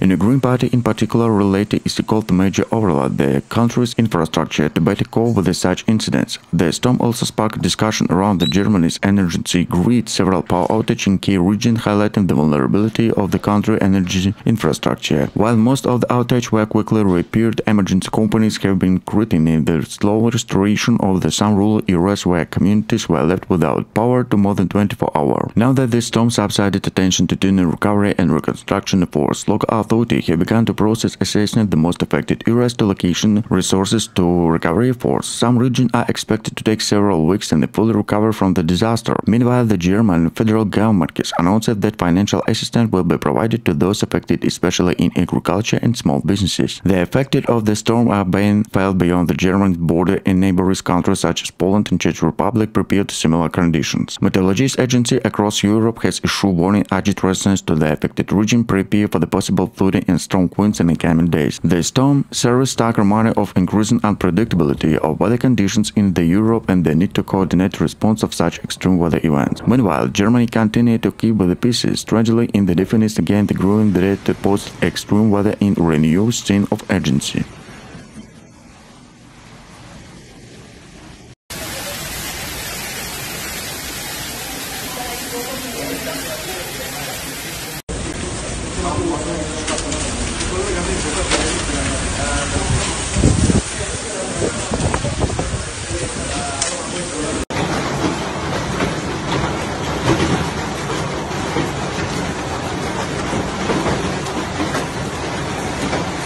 In the Green Party in particular, related is called to major overload the country's infrastructure to better cope with such incidents. The storm also sparked discussion around the Germany's energy grid, several power outages in key regions highlighting the vulnerability of the country's energy infrastructure. While most of the outages were quickly repaired, emergency companies have been critiquing the slow restoration of some rural areas where communities were left without power to more than 24 hours. Now that the storm subsided, attention to tunnel recovery and reconstruction efforts. Local authorities have begun to process assessing the most affected areas to location resources to recovery efforts. Some regions are expected to take several weeks and fully recover from the disaster. Meanwhile, the German federal government has announced that financial assistance will be provided to those affected, especially in agriculture and small businesses. The affected of the storm are being felt beyond the German border in neighboring countries such as Poland and Czech Republic prepared to similar conditions. Meteorological agency across Europe has issued warning urgent residents to the affected region prepare for the possible flooding and strong winds in the coming days. The storm serves stark reminder of increasing unpredictability of weather conditions in Europe and the need to coordinate response of such extreme weather events. Meanwhile, Germany continued to keep the peace, strangely in the defense against the growing threat to post-extreme weather in renewed scene of urgency.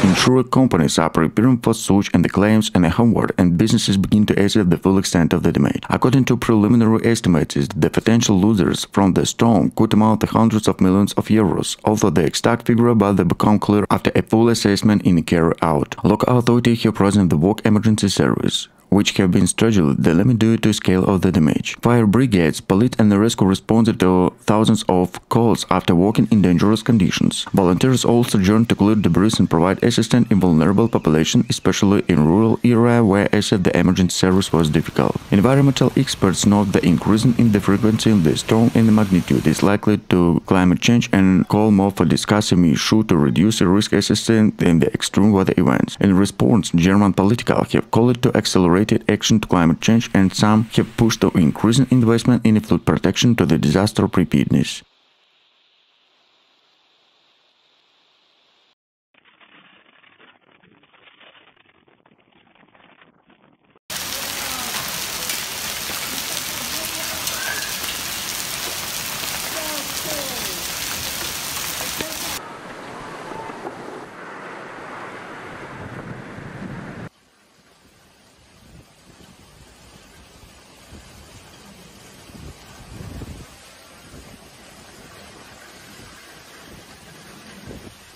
Insurance companies are preparing for such and the claims and homeward, and businesses begin to assess the full extent of the damage. According to preliminary estimates, the potential losers from the storm could amount to hundreds of millions of euros, although the exact figure will become clear after a full assessment is carried out. Local authorities have present the work emergency service, which have been scheduled the limit due to scale of the damage. Fire brigades, police and the rescue responded to thousands of calls after working in dangerous conditions. Volunteers also joined to clear debris and provide assistance in vulnerable population, especially in rural areas where access the emergency service was difficult. Environmental experts note the increasing in the frequency of the storm and the magnitude is likely to climate change and call more for discussing issue to reduce the risk assistance in the extreme weather events. In response, German political have called to accelerate action to climate change, and some have pushed to increasing investment in flood protection to the disaster preparedness.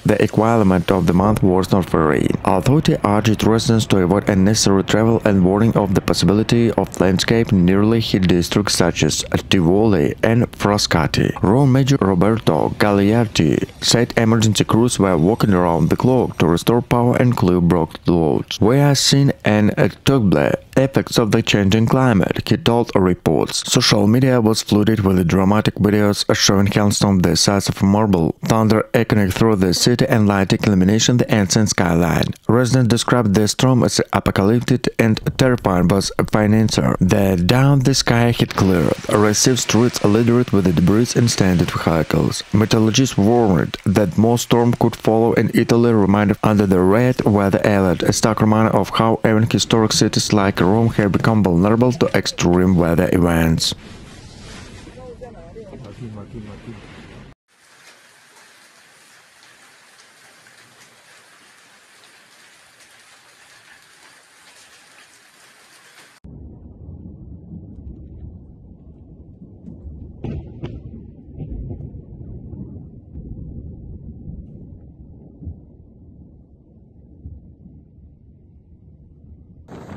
The equivalent of the month was not for rain. Authority urged residents to avoid unnecessary travel and warning of the possibility of landscape nearly hit districts such as Tivoli and Frascati. Rome Major Roberto Gagliardi said emergency crews were working around the clock to restore power and clear blocked roads. "We are seeing an terrible effects of the changing climate," he told reports. Social media was flooded with dramatic videos showing hailstones the size of marble, thunder echoing through the city and lighting illumination the ancient skyline. Residents described the storm as apocalyptic and terrifying, but financier. The down the sky had cleared, received streets littered with debris and standard vehicles. Meteorologists warned that more storm could follow in Italy, reminded under the red weather alert, a stark reminder of how even historic cities like Rome have become vulnerable to extreme weather events.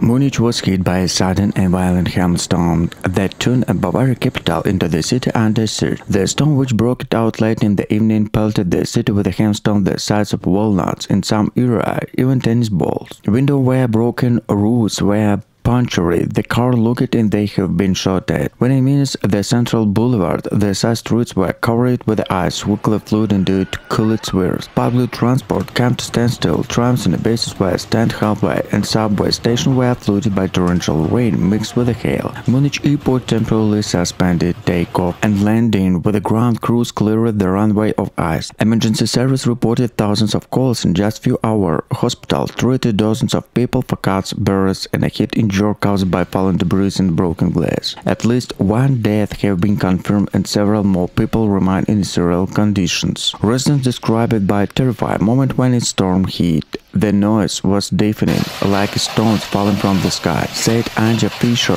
Munich was hit by a sudden and violent hailstorm that turned a Bavarian capital into the city under siege. The storm, which broke out late in the evening, pelted the city with a hailstone the size of walnuts, in some areas even tennis balls. Windows were broken, roofs were punctually, the car looked and they have been shot at. When it means the central boulevard, the side streets were covered with ice, quickly flooding due to cool wears. Public transport came to standstill, trams and buses were stand halfway, and subway stations were flooded by torrential rain mixed with hail. Munich airport temporarily suspended takeoff and landing, with the ground crews cleared the runway of ice. Emergency service reported thousands of calls in just few hours. Hospital treated dozens of people for cuts, burns, and a head injury caused by fallen debris and broken glass. At least one death have been confirmed and several more people remain in serious conditions. Residents describe it by a terrifying moment when a storm hit. The noise was deafening, like stones falling from the sky, said Anja Fischer,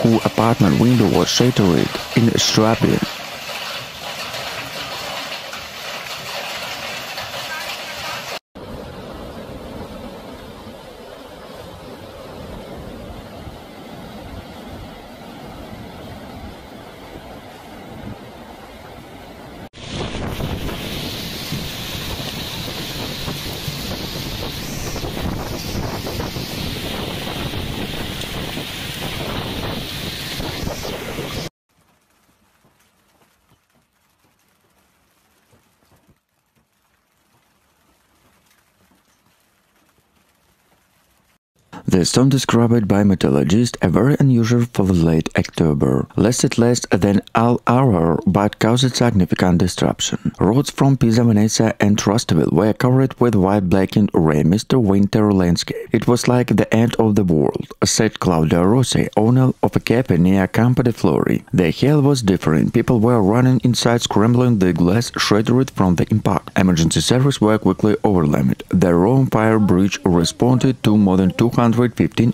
whose apartment window was shattered in Schwabing. The storm described by meteorologists as very unusual for the late October. Lasted less than an hour but caused significant disruption. Roads from Piazza Venezia and Trastevere were covered with white blackened rain amidst the winter landscape. It was like the end of the world, said Claudia Rossi, owner of a cafe near Campo de Flori. The hail was different. People were running inside, scrambling, the glass shattered from the impact. Emergency services were quickly overwhelmed. The Rome fire bridge responded to more than 215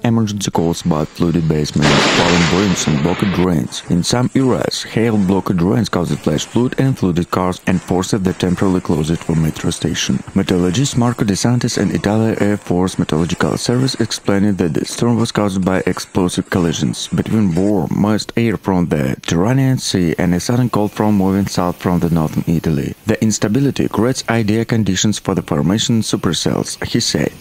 emergency calls about flooded basements, fallen bricks and blocked drains. In some areas, hail blocked drains caused flash flood and flooded cars and forced the temporarily closed for metro station. Meteorologist Marco De Santis and Italian Air Force Meteorological Service explained that the storm was caused by explosive collisions between warm, moist air from the Tyrrhenian Sea and a sudden cold front moving south from the northern Italy. The instability creates ideal conditions for the formation of supercells, he said.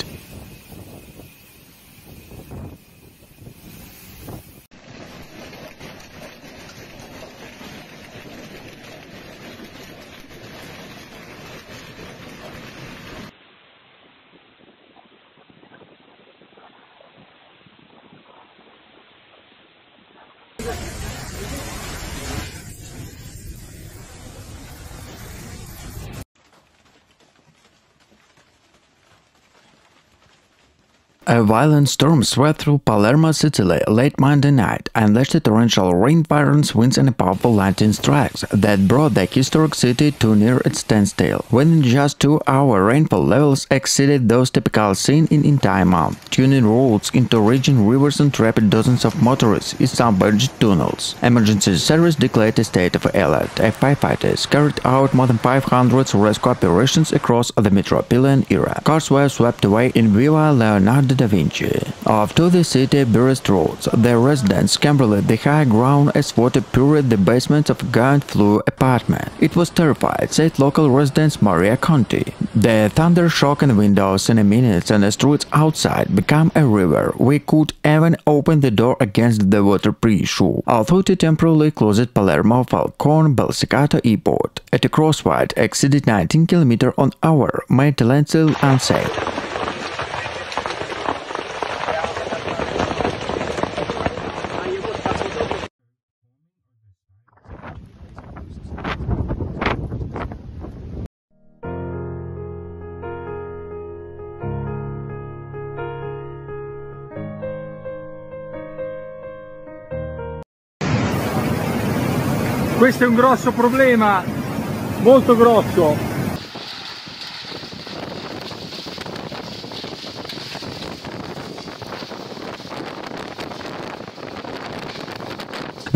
A violent storm swept through Palermo, Sicily, late Monday night, unleashed torrential rain, violent winds and powerful lightning strikes that brought the historic city to near its standstill. Within just 2 hours, rainfall levels exceeded those typical seen in entire month, tuning roads into raging rivers and trapped dozens of motorists in submerged tunnels. Emergency service declared a state of alert. Firefighters carried out more than 500 rescue operations across the metropolitan area. Cars were swept away in Via Leonardo da Vinci. After the city burst roads, the residents scrambled the high ground as water poured the basement of a ground-floor apartment. It was terrified, said local resident Maria Conti. The thunder shook in windows in minutes and the streets outside became a river. We could even open the door against the water pre-show. Authority temporarily closed Palermo Falcone Belsicato Airport at a crossroad exceeded 19 km/h, made the landfill unsafe. Questo è un grosso problema, molto grosso.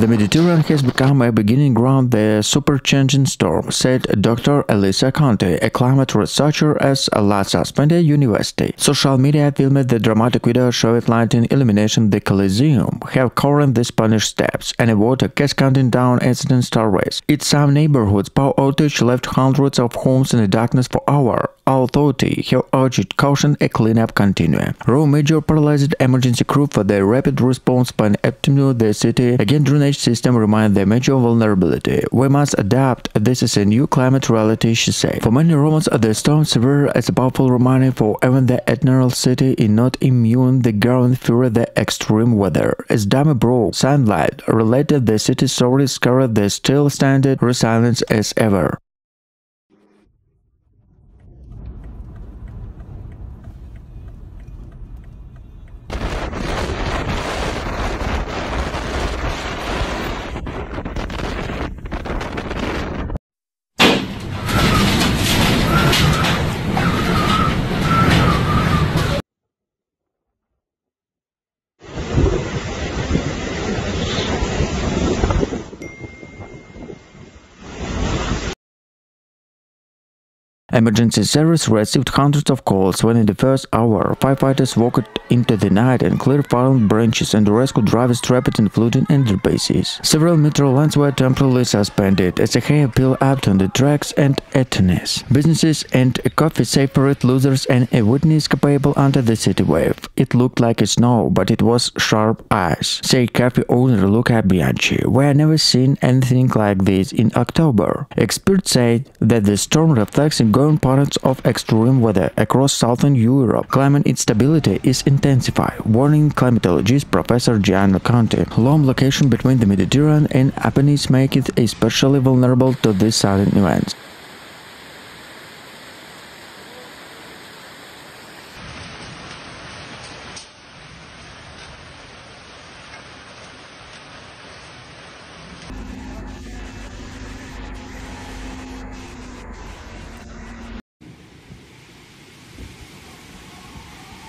The Mediterranean has become a beginning ground the superchanging storm, said Dr. Elisa Conte, a climate researcher at La Sapienza University. Social media filmed the dramatic video showing lightning illumination the Colosseum, have covered the Spanish steps, and a water cascading down ancient starways. In some neighborhoods, power outage left hundreds of homes in the darkness for hours. Authorities have urged caution a cleanup continue. Rome major paralyzed emergency crew for the rapid response plan to the city. Again, drainage system remain the major vulnerability. We must adapt. This is a new climate reality, she said. For many Romans, the storm severe as a powerful reminder for even the eternal city is not immune. The ground fear the extreme weather. As Dame broke sunlight related, the city stories scarred the still standard resilience as ever. Emergency service received hundreds of calls when in the first hour, firefighters walked into the night and cleared fallen branches and rescued drivers trapped in flooding underpasses. Several metro lines were temporarily suspended as a hail piled up on the tracks and Athens. Businesses and coffee separate losers and a witness capable under the city wave. It looked like a snow, but it was sharp ice, said cafe owner Luca Bianchi. We have never seen anything like this in October. Experts say that the storm reflects ongoing patterns of extreme weather across southern Europe. Climate instability is intensifying, warning climatologist Professor Gianni Conte. Long location between the Mediterranean and Apennines make it especially vulnerable to these sudden events.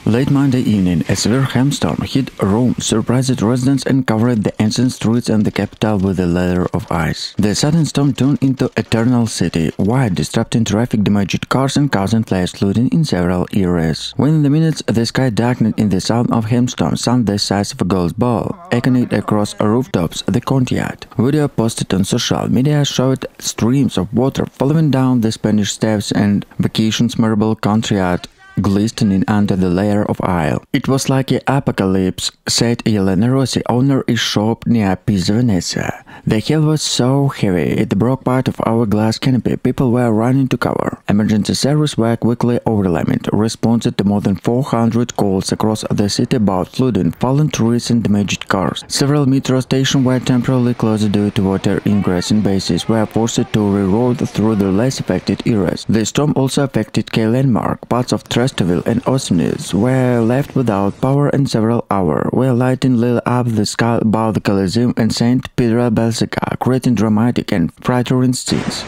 Late Monday evening, a severe hailstorm hit Rome, surprised residents and covered the ancient streets and the capital with a layer of ice. The sudden storm turned into eternal city, wide, disrupting traffic, damaged cars and causing flash flooding in several areas. Within the minutes, the sky darkened in the sound of hailstorm, sound the size of a golf ball, echoing across rooftops, the courtyard. Video posted on social media showed streams of water following down the Spanish steps and vacations marble courtyard glistening under the layer of ice. It was like an apocalypse, said Elena Rossi, owner a shop near Piazza Venezia. The hail was so heavy it broke part of our glass canopy. People were running to cover. Emergency services were quickly overwhelmed, responded to more than 400 calls across the city about flooding, fallen trees and damaged cars. Several metro stations were temporarily closed due to water ingress and bases were forced to reroute through the less affected areas. The storm also affected key landmarks. Parts of Trastevere and Ostia were left without power in several hours, where lightning lit up the sky above the Colosseum and St. Peter Basilica, creating dramatic and frightening scenes.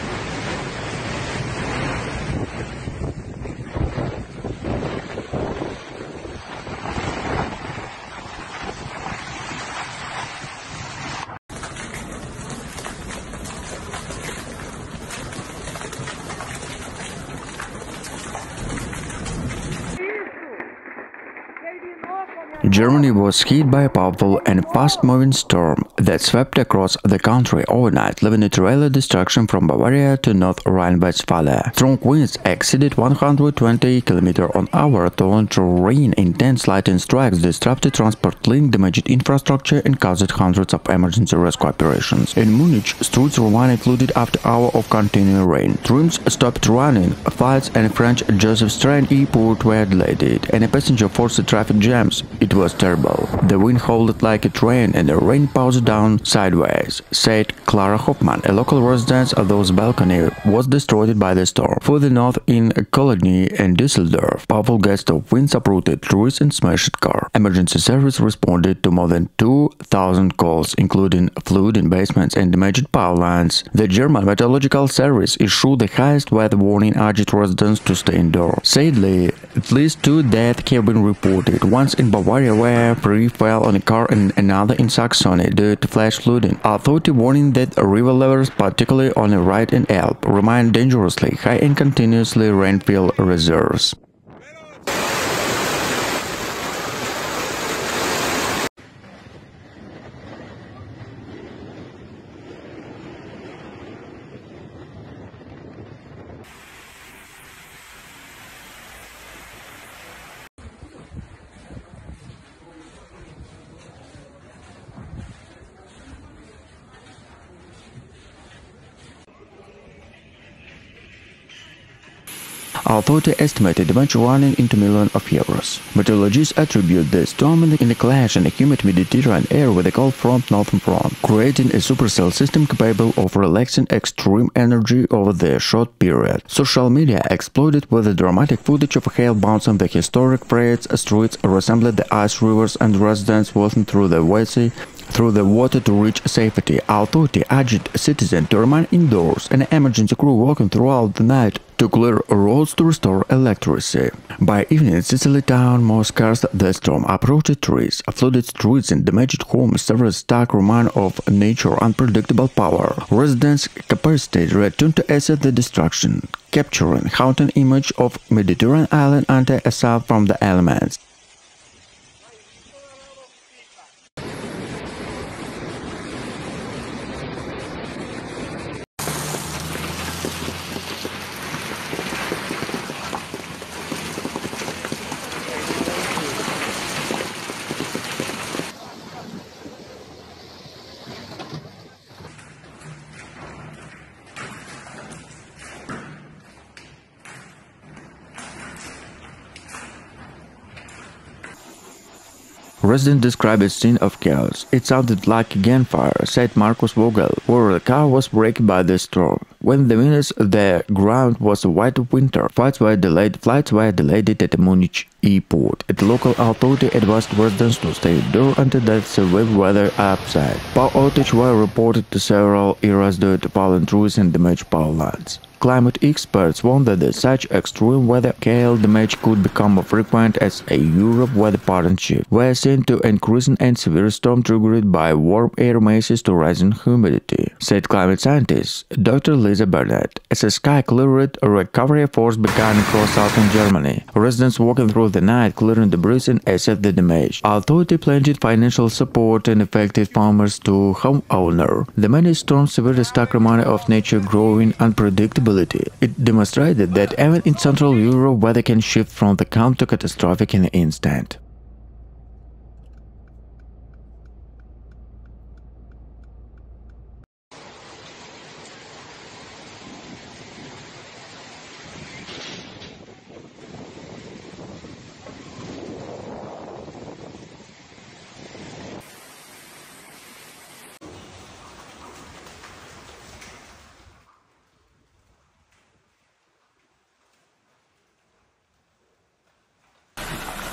Germany was hit by a powerful and fast-moving storm that swept across the country overnight, leaving a trail of destruction from Bavaria to North Rhine-Westphalia. Strong winds exceeded 120 km/h, turned to rain, intense lightning strikes disrupted transport link, damaged infrastructure, and caused hundreds of emergency rescue operations. In Munich, streets remained flooded after hours of continuing rain. Trains stopped running, flights and French Joseph Strand airport were delayed, and a passenger forced traffic jams. It was terrible. The wind howled like a train and the rain poured down sideways, said Clara Hoffman, a local resident whose balcony was destroyed by the storm. Further north in Cologne and Düsseldorf, powerful gusts of winds uprooted trees and smashed cars. Emergency service responded to more than 2,000 calls, including flood in basements and damaged power lines. The German Meteorological Service issued the highest weather warning, urged residents to stay indoors. Sadly, at least 2 deaths have been reported, once in Bavaria area where 3 fell on a car and another in Saxony due to flash flooding. Authority warning that river levels, particularly on the right and Alp, remain dangerously high and continuously rainfall reserves. Authority estimated damage running into millions of euros. Meteorologists attribute the storm in the clash in the humid Mediterranean air with a cold front northern front, creating a supercell system capable of relaxing extreme energy over the short period. Social media exploded with the dramatic footage of hail bouncing the historic Prati streets, resembling the ice rivers, and residents walking through the water to reach safety. Authority urged citizens to remain indoors, and an emergency crew working throughout the night to clear roads to restore electricity. By evening, Sicily town more scarce the storm approached trees, flooded streets and damaged homes, several stark reminder of nature's unpredictable power. Residents' capacity returned to assess the destruction, capturing haunting image of Mediterranean island under assault from the elements. Residents described a scene of chaos. It sounded like a gunfire, said Marcus Vogel, where the car was wrecked by the storm. When the minutes the ground was white of winter, flights were delayed at the Munich airport. The local authority advised residents to stay indoors until the severe weather outside. Power outages were reported to several areas due to fallen trees and damaged power lines. Climate experts warned that such extreme weather hail damage could become frequent as a Europe weather pattern shift. We are seeing to increasing and severe storm triggered by warm air masses to rising humidity, said climate scientist Dr. Lisa Bernard. As the sky cleared, recovery efforts began across southern Germany. Residents walking through the night clearing debris and assessed the damage. Authority pledged financial support and affected farmers to homeowners. The many storms severely stark reminder of nature growing unpredictability. It demonstrated that even in Central Europe, weather can shift from the calm to catastrophic in an instant.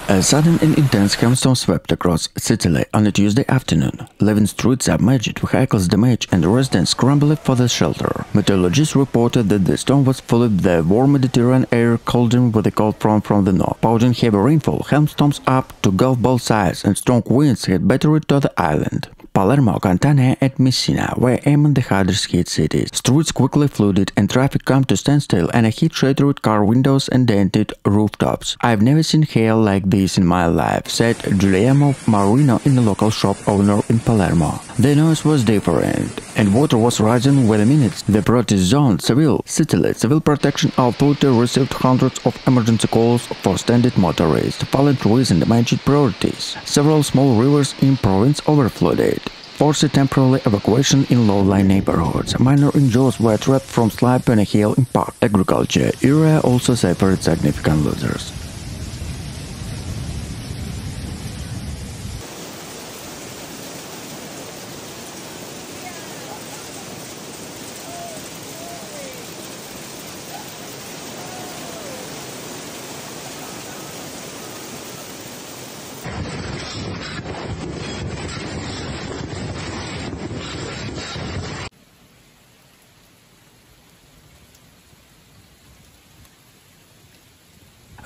A sudden and intense hailstorm swept across Sicily on a Tuesday afternoon, leaving streets submerged, vehicles damaged, and residents scrambling for the shelter. Meteorologists reported that the storm was full of the warm Mediterranean air cooling with a cold front from the north, causing heavy rainfall, hailstorms up to gulf both sides, and strong winds had battered to the island. Palermo, Catania, and Messina were among the hardest hit cities. Streets quickly flooded and traffic came to standstill, and a heat shattered car windows and dented rooftops. "I've never seen hail like this in my life," said Giuliano Marino, in a local shop owner in Palermo. "The noise was different, and water was rising within minutes." The Prati zone, Sicily Civil Protection Authority received hundreds of emergency calls for stranded motorists, fallen trees and damaged properties. Several small rivers in province overflowed, forcing temporary evacuation in low-lying neighborhoods. Minor injuries were trapped from slip and hail impact. Agriculture area also suffered significant losses.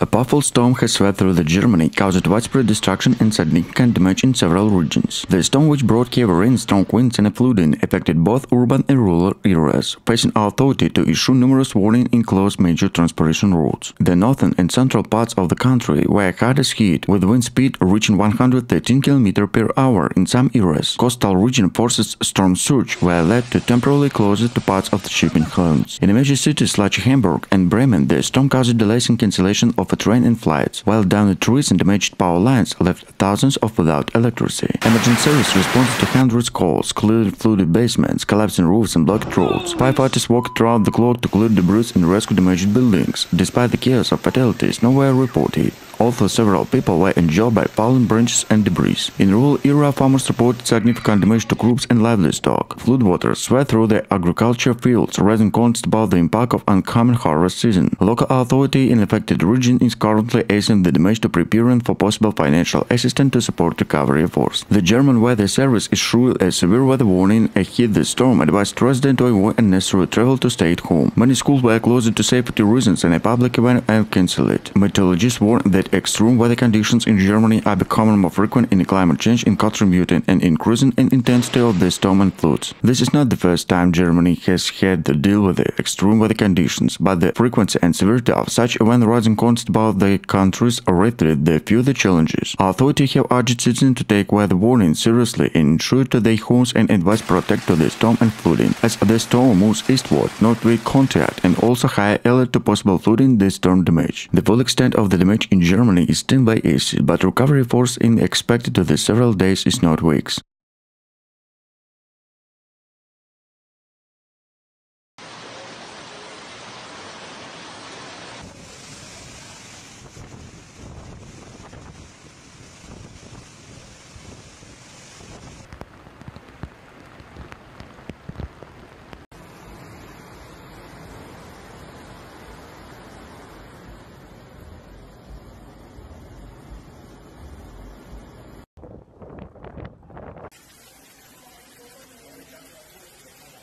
A powerful storm has swept through Germany, caused widespread destruction and significant damage in several regions. The storm, which brought heavy rain, strong winds and flooding, affected both urban and rural areas, forcing authorities to issue numerous warnings and close major transportation routes. The northern and central parts of the country were hardest hit, with wind speed reaching 113 km per hour in some areas. Coastal region forces storm surge were led to temporarily close to parts of the shipping lanes. In major cities like Hamburg and Bremen, the storm caused delays and cancellation of train and flights, while downed trees and damaged power lines left thousands of without electricity. Emergency service responded to hundreds of calls, cleared flooded basements, collapsing roofs and blocked roads. Firefighters worked throughout the clock to clear debris and rescue damaged buildings. Despite the chaos of fatalities, no were reported. Although several people were injured by fallen branches and debris. In rural area, farmers reported significant damage to crops and livestock. Floodwaters swept through the agriculture fields, raising concerns about the impact of oncoming harvest season. Local authority in affected region is currently assessing the damage to preparing for possible financial assistance to support recovery efforts. The German Weather Service issued a severe weather warning ahead the storm, advised residents to avoid unnecessary travel to stay at home. Many schools were closed to safety reasons and a public event and cancelled. Meteorologists warn that extreme weather conditions in Germany are becoming more frequent in climate change and contributing an increasing in intensity of the storm and floods. This is not the first time Germany has had to deal with the extreme weather conditions, but the frequency and severity of such events rising constantly about the countries reiterated the further challenges. Authorities have urged citizens to take weather warnings seriously and ensure to their homes and advise protect to the storm and flooding. As the storm moves eastward, northward contact and also high alert to possible flooding the storm damage. The full extent of the damage in Germany is still by acid, but recovery force in expected to the several days is not weeks.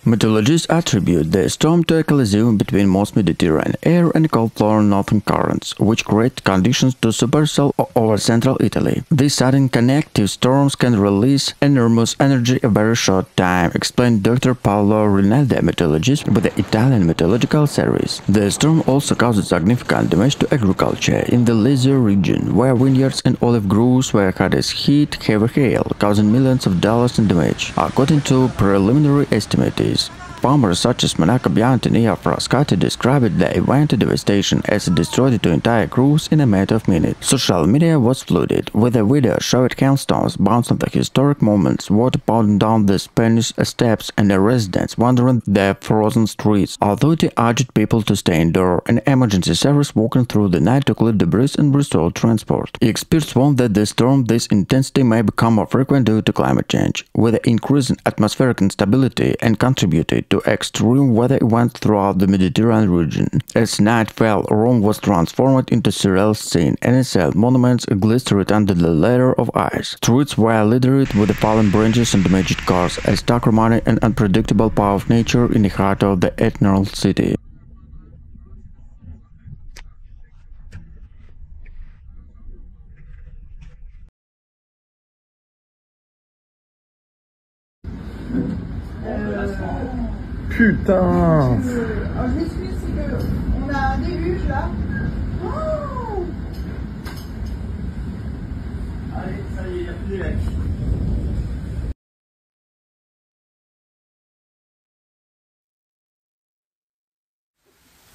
Meteorologists attribute the storm to a collision between most Mediterranean air and cold floor northern currents, which create conditions to supercell over central Italy. These sudden connective storms can release enormous energy in a very short time, explained Dr. Paolo Rinaldi, meteorologist with the Italian Meteorological Service. The storm also caused significant damage to agriculture in the Lazio region, where vineyards and olive groves were hardest hit heavy hail, causing millions of dollars in damage. According to preliminary estimates, farmers such as Monaco Bianchi near Frascati described the event devastation as it destroyed two entire crews in a matter of minutes. Social media was flooded, with a video showing hailstones bouncing the historic moments, water pounding down the Spanish steps and the residents wandering the frozen streets. Authority urged people to stay indoors, and emergency service working through the night to clear debris and restore transport. Experts warn that the storm this intensity may become more frequent due to climate change, with the increase in atmospheric instability and contributed to extreme weather events throughout the Mediterranean region. As night fell, Rome was transformed into a surreal scene, and its monuments glistered under the layer of ice. Streets were littered with the fallen branches and damaged cars, a stark reminder and unpredictable power of nature in the heart of the eternal city. Putain! Alors je m'excuse, c'est qu'on a un déluge là. Oh, Allez, ça y est, il n'y a plus d'élections.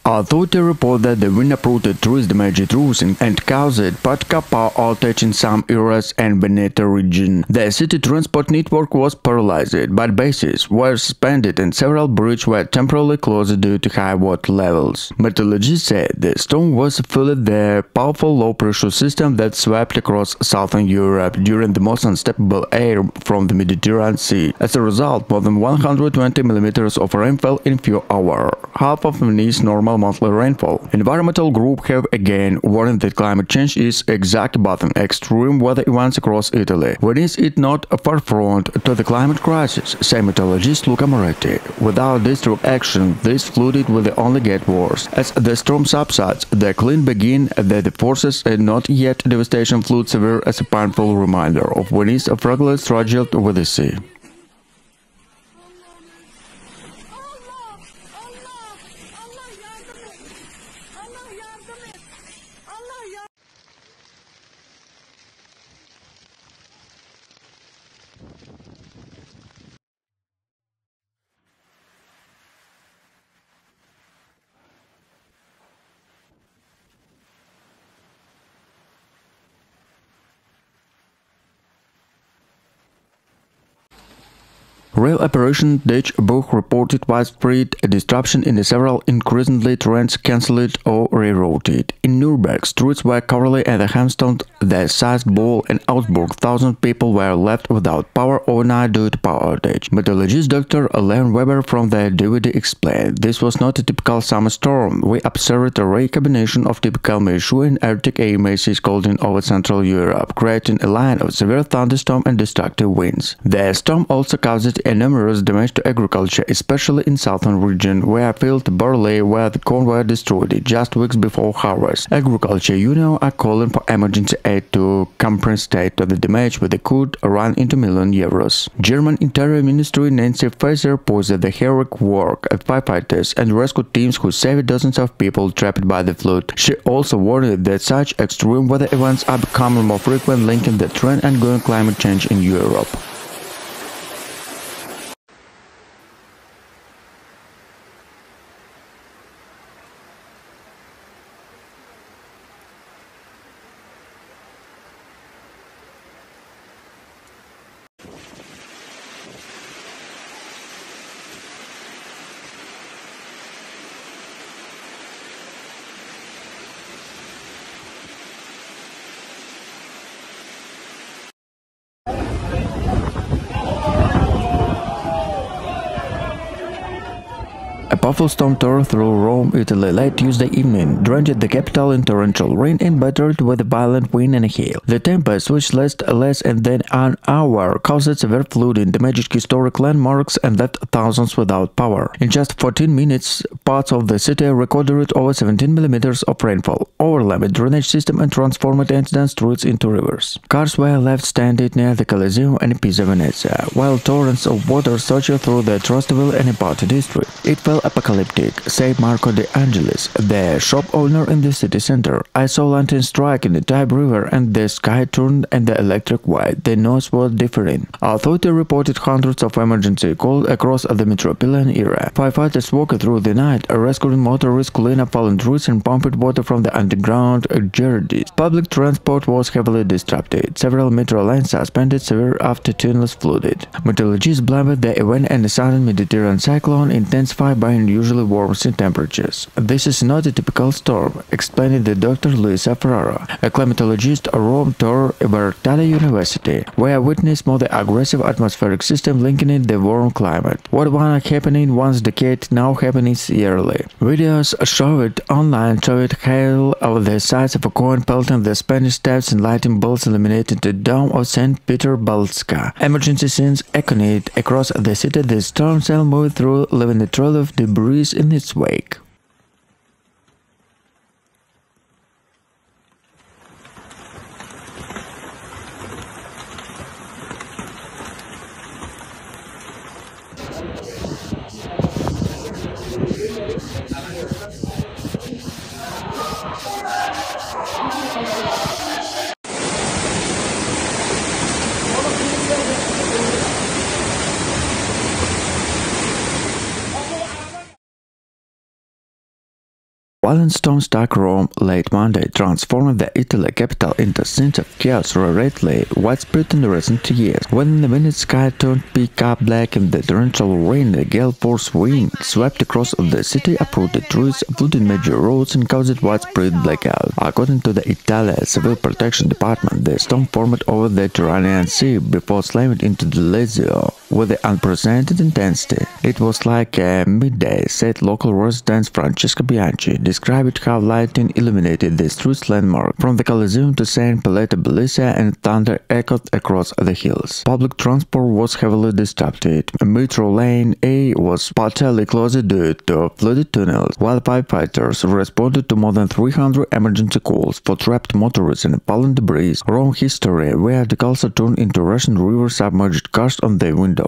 Authorities report that the wind uprooted trees, damaged roofs and caused particular power outage in some areas and Veneto region. The city transport network was paralyzed, but buses were suspended and several bridges were temporarily closed due to high water levels. Meteorologists said the storm was fueled the powerful low-pressure system that swept across southern Europe during the most unstable air from the Mediterranean Sea. As a result, more than 120 millimeters of rain fell in few hours, half of Venice's normal monthly rainfall. Environmental groups have again warned that climate change is exact button extreme weather events across Italy. Venice is not a far front to the climate crisis, say meteorologist Luca Moretti. Without district action, this flooding will only get worse. As the storm subsides, the clean begin that the forces and not yet devastation flood severe as a painful reminder of Venice's fragile struggle with the sea. Rail Operation Ditch Book reported widespread disruption in the several increasingly trains cancelled or rerouted. In Nuremberg, streets were covered and the Hamston, the Salzburg and Augsburg, 1,000 people were left without power overnight due to power outage. Meteorologist Dr. Leon Weber from the DVD explained, "This was not a typical summer storm. We observed a rare combination of typical Mershu and Arctic air masses holding over Central Europe, creating a line of severe thunderstorm and destructive winds. The storm also caused enormous damage to agriculture, especially in southern region, where field barley where the corn were destroyed just weeks before harvest. Agriculture unions are calling for emergency aid to compensate the damage, which could run into €1,000,000. German Interior Ministry Nancy Faeser posted the heroic work of firefighters and rescue teams who saved dozens of people trapped by the flood. She also warned that such extreme weather events are becoming more frequent, linking the trend and ongoing climate change in Europe. A powerful storm tore through Rome, Italy late Tuesday evening, drenched the capital in torrential rain and battered with a violent wind and hail. The tempest, which lasted less than an hour, caused severe flooding, damaged historic landmarks and left thousands without power. In just 14 minutes, parts of the city recorded over 17 millimeters of rainfall, overlapped drainage system and transformed ancient streets into rivers. Cars were left stranded near the Colosseum and Piazza Venezia, while torrents of water surged through the Trastevere and Prati district. It felt apocalyptic, said Marco De Angelis, the shop owner in the city center. "I saw lightning strike in the Tiber River and the sky turned and the electric white. The noise was differing." Authorities reported hundreds of emergency calls across the metropolitan area. Firefighters worked through the night, rescuing motorists, cleaned up fallen trees and pumped water from the underground garages. Public transport was heavily disrupted. Several metro lines suspended severe after tunnels flooded. Meteorologists blamed the event and the southern Mediterranean cyclone intensified by unusually warm sea temperatures. "This is not a typical storm," explained the Dr. Lucia Ferraro, a climatologist at Rome tour Bertale University, where witnessed more the aggressive atmospheric system linking the warm climate. "What was happening once decade now happening yearly." Videos showed online showed hail of the size of a coin pelting the Spanish steps and lightning bolts illuminating the dome of St. Peter Balska. Emergency scenes echoed across the city. The storm cell moved through, leaving a trail of debris in its wake. violent storm struck Rome late Monday, transforming the Italy capital into a scene of chaos rarely widespread in recent years. Within the minute, sky turned pitch black and the torrential rain, a gale force wind swept across the city, uprooted trees, flooded major roads, and caused widespread blackout. According to the Italian Civil Protection Department, the storm formed over the Tyrrhenian Sea before slamming into the Lazio with unprecedented intensity. It was like a midday, said local resident Francesca Bianchi, described how lightning illuminated the street's landmark from the Colosseum to St. Pilato and thunder echoed across the hills. Public transport was heavily disrupted. Metro Lane A was partially closed due to flooded tunnels, while firefighters responded to more than 300 emergency calls for trapped motorists and fallen debris. Rome history, where the Corso turned into Russian river submerged cars on the window.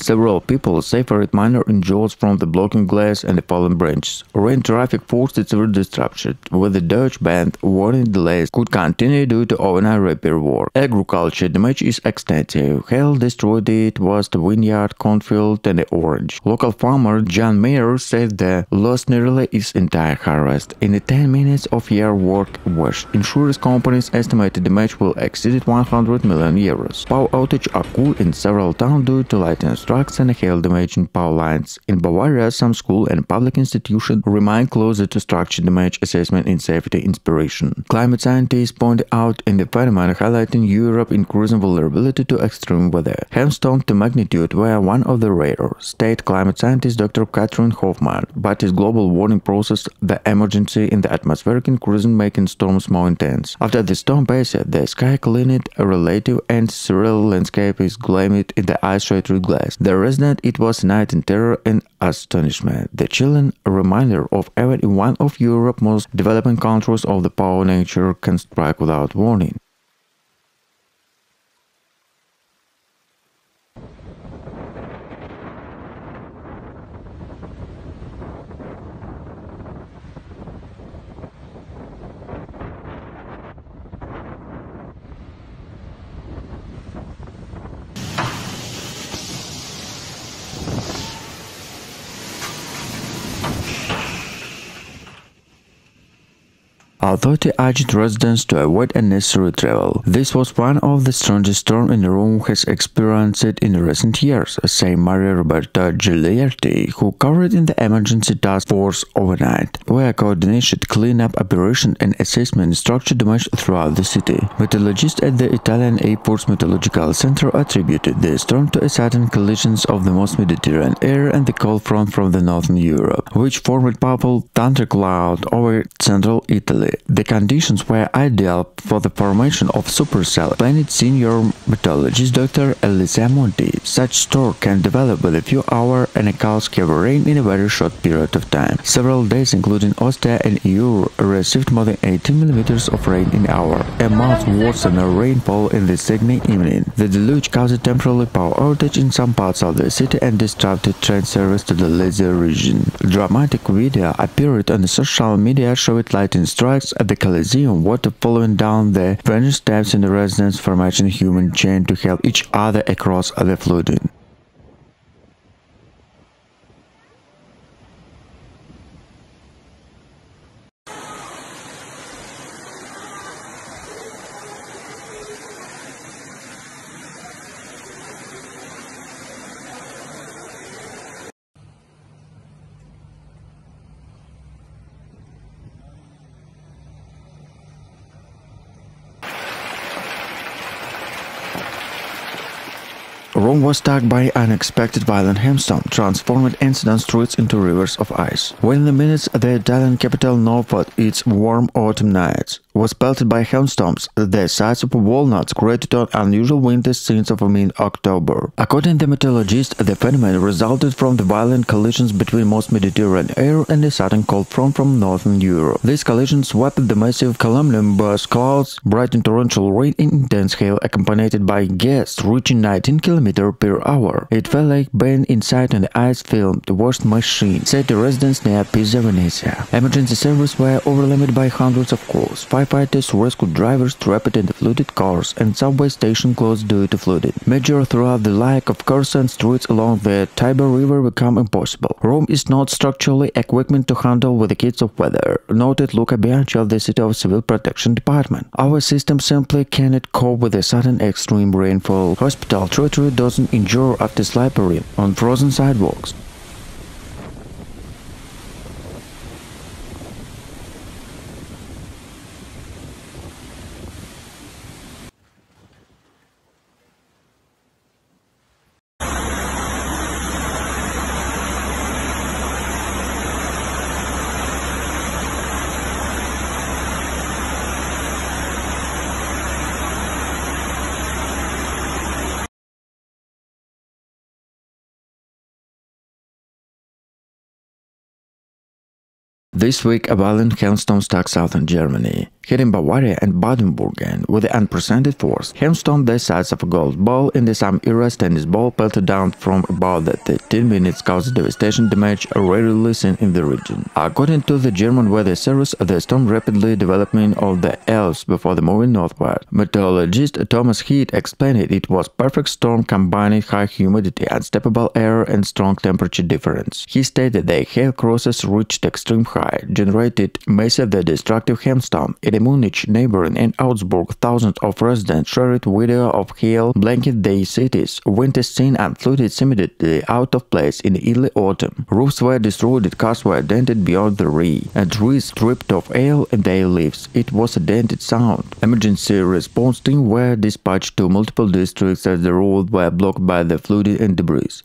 Several people suffered minor injuries from the blocking glass and the fallen branches. Rain traffic forced its disruption, with the Deutsche Bahn warning delays could continue due to overnight repair work. Agriculture damage is extensive. Hail destroyed it was the vineyard, cornfield, and the orange. Local farmer John Mayer said the loss nearly his entire harvest. In the 10 minutes of year work wash, insurance companies estimated damage will exceed 100 million euros. Power outage occurred in several towns due to lightning strikes and hail damage in power lines. In Bavaria, some school and public institutions remain closer to structure damage assessment and safety inspiration. Climate scientists point out in the phenomenon highlighting Europe's increasing vulnerability to extreme weather. Hailstorms to magnitude were one of the rarer, state climate scientist Dr. Catherine Hoffman, but his global warning process the emergency in the atmospheric increasing making storms more intense. After the storm passed, the sky cleaned, a relative and surreal landscape is gleamed in the ice-shattered glass. The resident, it was a night in terror and astonishment. The chilling reminder of even in one of Europe's most developing countries of the power nature can strike without warning. Authority urged residents to avoid unnecessary travel. This was one of the strongest storms in Rome has experienced in recent years, said Maria Roberta Giglietti, who covered in the emergency task force overnight, where coordinated cleanup operation and assessment structure damage throughout the city. Meteorologists at the Italian Airport's Meteorological Center attributed the storm to a sudden collision of the most Mediterranean air and the cold front from the northern Europe, which formed powerful thundercloud over central Italy. The conditions were ideal for the formation of supercell, explained senior meteorologist Dr. Elisa Monti. Such storm can develop with a few hours and cause heavy rain in a very short period of time. Several days, including Ostia and EU, received more than 18 mm of rain in an hour, a much worse than a rainfall in the Sydney evening. The deluge caused a temporary power outage in some parts of the city and disrupted train service to the Lazio region. A dramatic video appeared on the social media showing lightning strikes at the Colosseum, water following down the French steps in the residents formation human chain to help each other across the flooding. Rome Rome was struck by unexpected violent hailstorm, transforming ancient streets into rivers of ice. Within the minutes, the Italian capital, known for its warm autumn nights, was pelted by hailstorms the size of walnuts, created on unusual winter scenes of mid-October. According to the meteorologists, the phenomenon resulted from the violent collisions between most Mediterranean air and a sudden cold front from northern Europe. These collisions swept the massive cumulonimbus clouds, bringing torrential rain and intense hail accompanied by gusts reaching 19 km per hour. It felt like being inside an ice-filmed washed machine, said the residents near Piazza Venezia. Emergency services were overwhelmed by hundreds of calls. Firefighters rescued drivers trapped in the flooded cars, and subway station closed due to flooding. Major throughout the lack of cars and streets along the Tiber River become impossible. Rome is not structurally equipped to handle with the kids of weather, noted Lucia Ferraro of the City of Civil Protection Department. Our system simply cannot cope with the sudden extreme rainfall. Hospital territory doesn't endure after slippery on frozen sidewalks. This week, a violent hailstorm struck southern Germany, hitting Bavaria and Baden-Württemberg with unprecedented force. Hailstorm the size of a golf ball in the some era's tennis ball pelted down from about 13 minutes, caused devastation damage rarely seen in the region. According to the German weather service, the storm rapidly developing of the Alps before the moving northward. Meteorologist Thomas Heath explained it was perfect storm combining high humidity, unstoppable air and strong temperature difference. He stated the hail crosses reached extreme high, generated massive destructive hailstorm. In Munich, neighboring and Augsburg, thousands of residents shared video of hail blanket their cities. Winter scene and flooded immediately out of place in early autumn. Roofs were destroyed, cars were dented beyond the ray, and trees stripped of hail and their leaves. It was a dented sound. Emergency response teams were dispatched to multiple districts as the roads were blocked by the flooding and debris.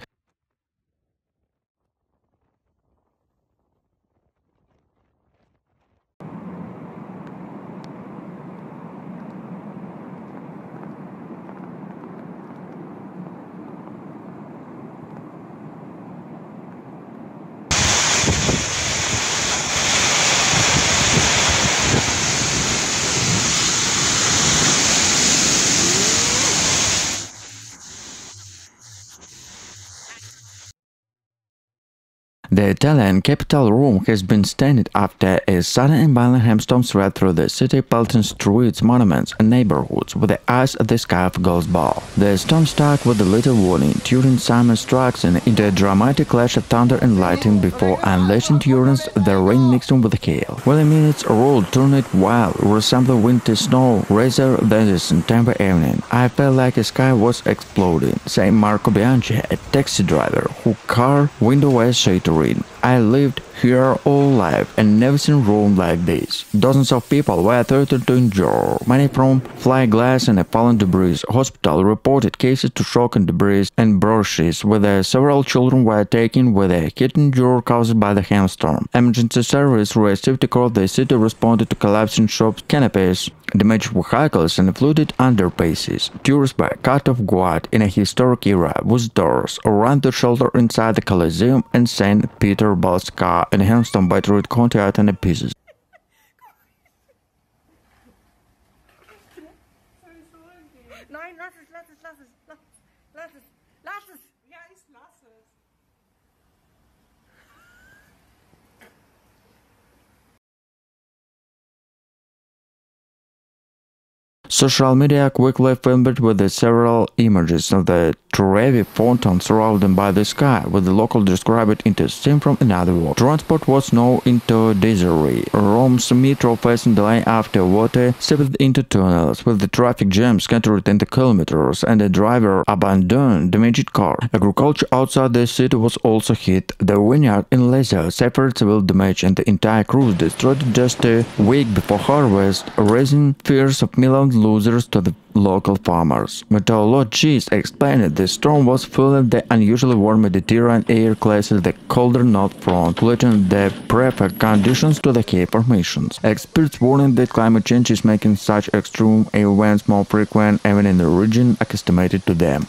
The Italian capital Rome has been stunned after a sudden and violent hailstorm swept through the city, pelting streets, monuments, and neighborhoods with the eyes at the sky of golf ball. The storm struck with a little warning, during summer strikes into a dramatic clash of thunder and lightning before unleashing torrents the rain mixed with the hail. Within minutes, road turned wild, resembling winter snow rather than a September evening. I felt like the sky was exploding, said Marco Bianchi, a taxi driver whose car window was shattering. I lived here all life and never seen Rome like this. Dozens of people were threatened to injure, many from flying glass and fallen debris. Hospital reported cases to shock and debris and brushes, where several children were taken with a head injury caused by the hailstorm. Emergency service received across the city responded to collapsing shops, canopies, damaged vehicles and flooded underpasses. Tourists were cut off guard in a historic era, visitors ran to shelter inside the Colosseum and St. Peter Basilica and hailstorm battered Contiat and pieces. Nein, lass es, lass es, lass es, lass es, lass es, lass es. Ja, ich lass es. Social media quickly filmed with the several images of the Trevi fountain surrounded by the sky, with the local describe it into a scene from another world. Transport was now into disarray. Rome's metro facing delay after water seeped into tunnels, with the traffic jams scattered into kilometers and the driver abandoned damaged car. Agriculture outside the city was also hit. The vineyard in Lazio suffered civil damage and the entire crew destroyed just a week before harvest, raising fears of million losers to the local farmers. Meteorologists explained the storm was fueling the unusually warm Mediterranean air classes the colder north front, creating the perfect conditions to the Cape formations. Experts warning that climate change is making such extreme events more frequent even in the region accustomed to them.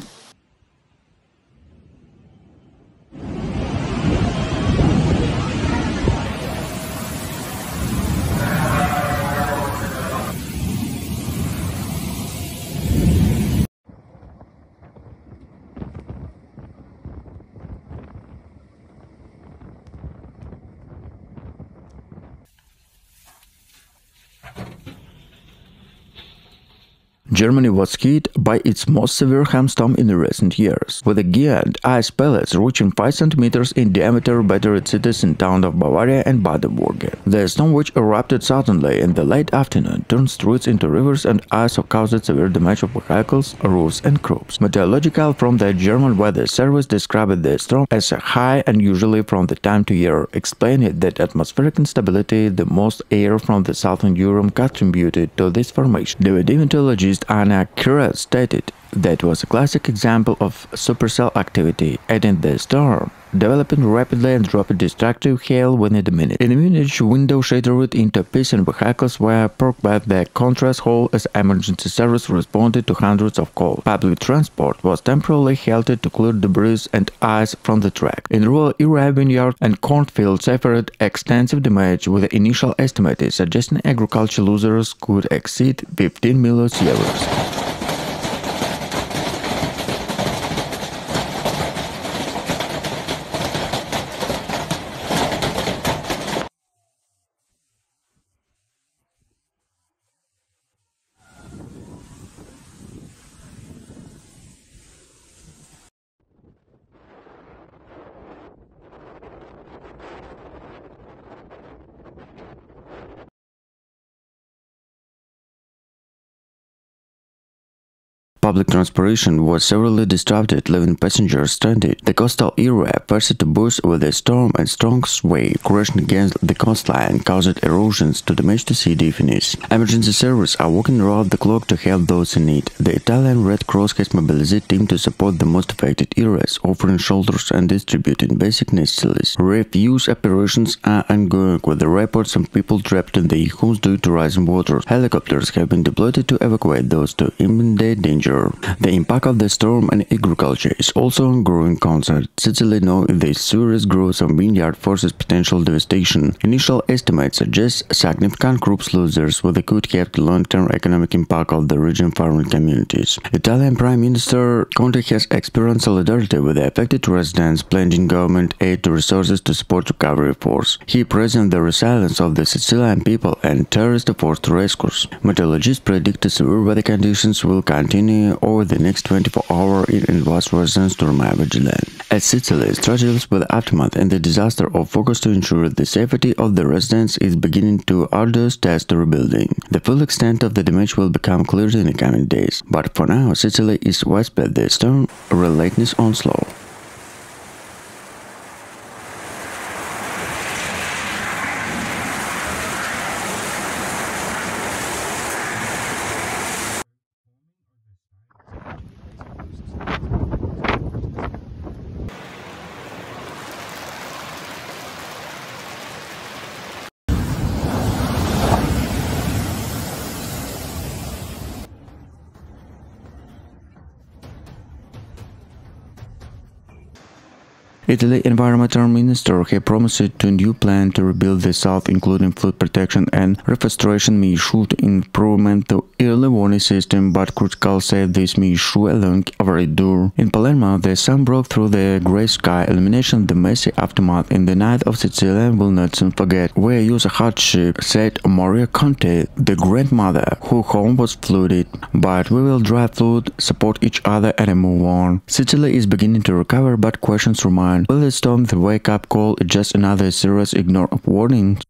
Germany was hit by its most severe hailstorm in the recent years, with giant ice pellets reaching 5 cm in diameter battered cities in towns of Bavaria and Baden-Württemberg. The storm, which erupted suddenly in the late afternoon, turned streets into rivers and ice caused severe damage of vehicles, roofs and crops. Meteorological from the German Weather Service described the storm as high unusually from the time to year, explaining that atmospheric instability, the most air from the southern Europe, contributed to this formation. The meteorologist Anna Kira stated that was a classic example of supercell activity, adding the storm developing rapidly and dropped destructive hail within a minute. In Munich, window shattered into pieces and vehicles were parked by the contrast hall as emergency service responded to hundreds of calls. Public transport was temporarily halted to clear debris and ice from the track. In rural area, vineyards and cornfields suffered extensive damage, with the initial estimates suggesting agriculture losses could exceed 15 million euros. Public transportation was severely disrupted, leaving passengers stranded. The coastal area faced to boost with a storm and strong wave crashing against the coastline, caused erosions to damage the city Venice. Emergency services are working around the clock to help those in need. The Italian Red Cross has mobilized a team to support the most affected areas, offering shelters and distributing basic necessities. Refuse operations are ongoing, with the reports of people trapped in the homes due to rising water. Helicopters have been deployed to evacuate those to imminent danger. The impact of the storm on agriculture is also a growing concern. Sicily knows the serious growth of vineyard forces potential devastation. Initial estimates suggest significant crops losses, with a could have the long-term economic impact of the region farming communities. Italian Prime Minister Conte has experienced solidarity with the affected residents, pledging government aid to resources to support recovery efforts. He praised the resilience of the Sicilian people and terrorist forced rescues. Meteorologists predict severe weather conditions will continue over the next 24 hours in vast regions to remain vigilant. As Sicily struggles with the aftermath and the disaster of focus to ensure the safety of the residents is beginning to arduous task to rebuilding. The full extent of the damage will become clear in the coming days, but for now Sicily is widespread the storm relentless onslaught. Italy Environmental Minister has promised a new plan to rebuild the south, including flood protection and reforestation measures, improvement to early warning system, but critical say this measure alone overdue. In Palermo, the sun broke through the grey sky, eliminating the messy aftermath in the night of Sicilian will not soon forget. We use a hardship, said Maria Conte, the grandmother, whose home was flooded, but we will drive flood, support each other and move on. Sicily is beginning to recover, but questions remain. Will the storm the wake-up call just another serious ignore of warnings?